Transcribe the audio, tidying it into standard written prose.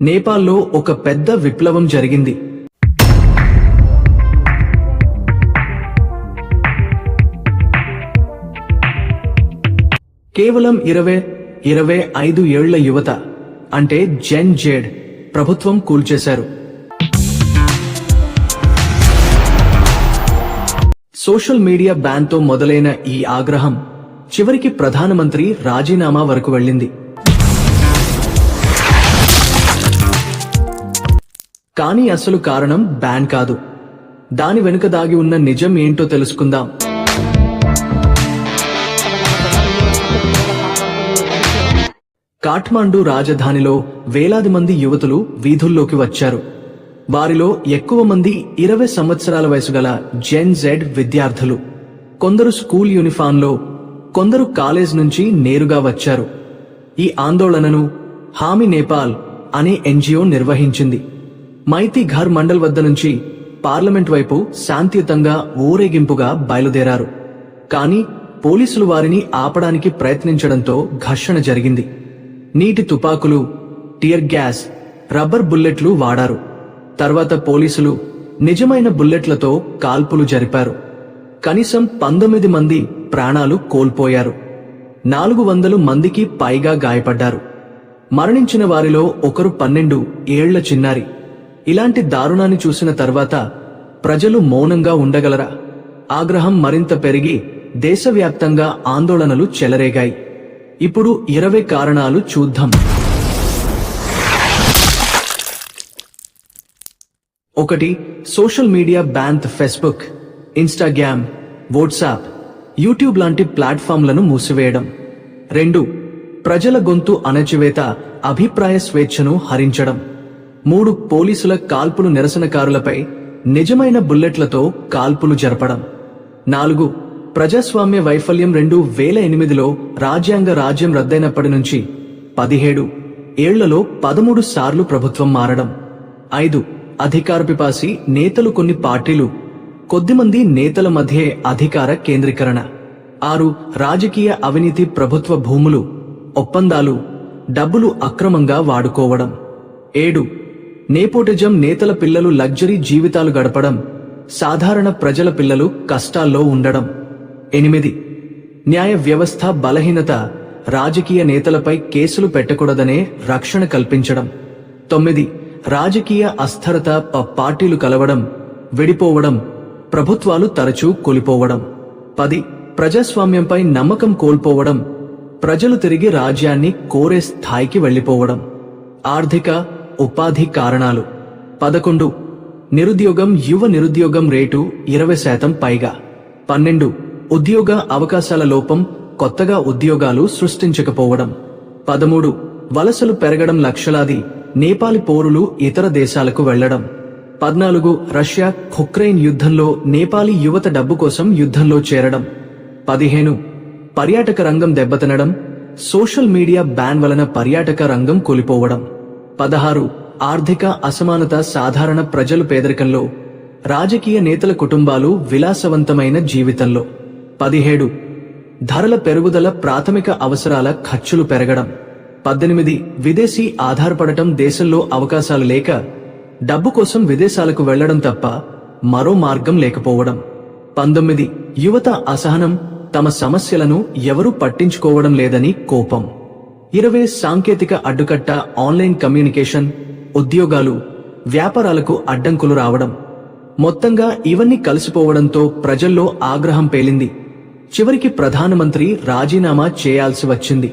నేపాల్లో ఒక పెద్ద విప్లవం జరిగింది. కేవలం 25 ఏళ్ల యువత అంటే జెన్ జెడ్ ప్రభుత్వం కూల్చేశారు. సోషల్ మీడియా బ్యాన్ తో మొదలైన ఈ ఆగ్రహం చివరికి ప్రధానమంత్రి రాజీనామా వరకు వెళ్ళింది. కానీ అసలు కారణం బ్యాన్ కాదు. దాని వెనుక దాగి ఉన్న నిజం ఏంటో తెలుసుకుందాం. కాఠ్మండు రాజధానిలో వేలాది మంది యువతులు వీధుల్లోకి వచ్చారు. వారిలో ఎక్కువ మంది 20 సంవత్సరాల వయసు గల జెన్ జెడ్ విద్యార్థులు. కొందరు స్కూల్ యూనిఫాంలో, కొందరు కాలేజ్ నుంచి నేరుగా వచ్చారు. ఈ ఆందోళనను హామీ నేపాల్ అనే ఎన్జిఓ నిర్వహించింది. మైతీ ఘర్ మండల్ వద్ద నుంచి పార్లమెంట్ వైపు శాంతియుతంగా ఊరేగింపుగా బయలుదేరారు. కానీ పోలీసులు వారిని ఆపడానికి ప్రయత్నించడంతో ఘర్షణ జరిగింది. నీటి తుపాకులు, టియర్ గ్యాస్, రబ్బర్ బుల్లెట్లు వాడారు. తర్వాత పోలీసులు నిజమైన బుల్లెట్లతో కాల్పులు జరిపారు. కనీసం 19 మంది ప్రాణాలు కోల్పోయారు. 400 మందికి పైగా గాయపడ్డారు. మరణించిన వారిలో ఒకరు 12 ఏళ్ల చిన్నారి. ఇలాంటి దారుణాన్ని చూసిన తర్వాత ప్రజలు మౌనంగా ఉండగలరా? ఆగ్రహం మరింత పెరిగి దేశవ్యాప్తంగా ఆందోళనలు చెలరేగాయి. ఇప్పుడు 20 కారణాలు చూద్దాం. 1. Social media ban. Facebook, Instagram, WhatsApp, YouTube లాంటి ప్లాట్ఫామ్లను మూసివేయడం. 2. ప్రజల గొంతు అణచివేత, అభిప్రాయ స్వేచ్ఛను హరించడం. 3. పోలీసుల కాల్పులు, నిరసనకారులపై నిజమైన బుల్లెట్లతో కాల్పులు జరపడం. 4. ప్రజాస్వామ్య వైఫల్యం. 2008లో రాజ్యం రద్దయినప్పటి నుంచి 17 ఏళ్లలో 13 సార్లు ప్రభుత్వం మారడం. 5. అధికార పిపాసి నేతలు, కొన్ని పార్టీలు, కొద్దిమంది నేతల మధ్యే అధికార కేంద్రీకరణ. 6. రాజకీయ అవినీతి, ప్రభుత్వ భూములు, ఒప్పందాలు, డబ్బులు అక్రమంగా వాడుకోవడం. 7. నేపోటిజం, నేతల పిల్లలు లగ్జరీ జీవితాలు గడపడం, సాధారణ ప్రజల పిల్లలు కష్టాల్లో ఉండడం. 8. న్యాయ వ్యవస్థ బలహీనత, రాజకీయ నేతలపై కేసులు పెట్టకూడదనే రక్షణ కల్పించడం. 9. రాజకీయ అస్థిరత, పార్టీలు కలవడం, విడిపోవడం, ప్రభుత్వాలు తరచూ కూలిపోవడం. 10. ప్రజాస్వామ్యంపై నమ్మకం కోల్పోవడం, ప్రజలు తిరిగి రాజ్యాన్ని కోరే స్థాయికి వెళ్లిపోవడం. ఆర్థిక, ఉపాధి కారణాలు. 11. నిరుద్యోగం, యువ నిరుద్యోగం రేటు 20% పైగా. 12. ఉద్యోగ అవకాశాల లోపం, కొత్తగా ఉద్యోగాలు సృష్టించకపోవడం. 13. వలసలు పెరగడం, లక్షలాది నేపాలీ పౌరులు ఇతర దేశాలకు వెళ్లడం. 14. రష్యా ఉక్రెయిన్ యుద్ధంలో నేపాలీ యువత డబ్బు కోసం యుద్ధంలో చేరడం. 15. పర్యాటక రంగం దెబ్బతినడం, సోషల్ మీడియా బ్యాన్ వలన పర్యాటక రంగం కూలిపోవడం. 16. ఆర్థిక అసమానత, సాధారణ ప్రజలు పేదరికంలో, రాజకీయ నేతల కుటుంబాలు విలాసవంతమైన జీవితంలో. 17. ధరల పెరుగుదల, ప్రాథమిక అవసరాల ఖర్చులు పెరగడం. 18. విదేశీ ఆధారపడటం, దేశంలో అవకాశాలు లేక డబ్బు కోసం విదేశాలకు వెళ్లడం తప్ప మరో మార్గం లేకపోవడం. 19. యువత అసహనం, తమ సమస్యలను ఎవరూ పట్టించుకోవడం లేదని కోపం. 20. సాంకేతిక అడ్డుకట్ట, ఆన్లైన్ కమ్యూనికేషన్, ఉద్యోగాలు, వ్యాపారాలకు అడ్డంకులు రావడం. మొత్తంగా ఇవన్నీ కలిసిపోవడంతో ప్రజల్లో ఆగ్రహం పేలింది. చివరికి ప్రధానమంత్రి రాజీనామా చేయాల్సి వచ్చింది.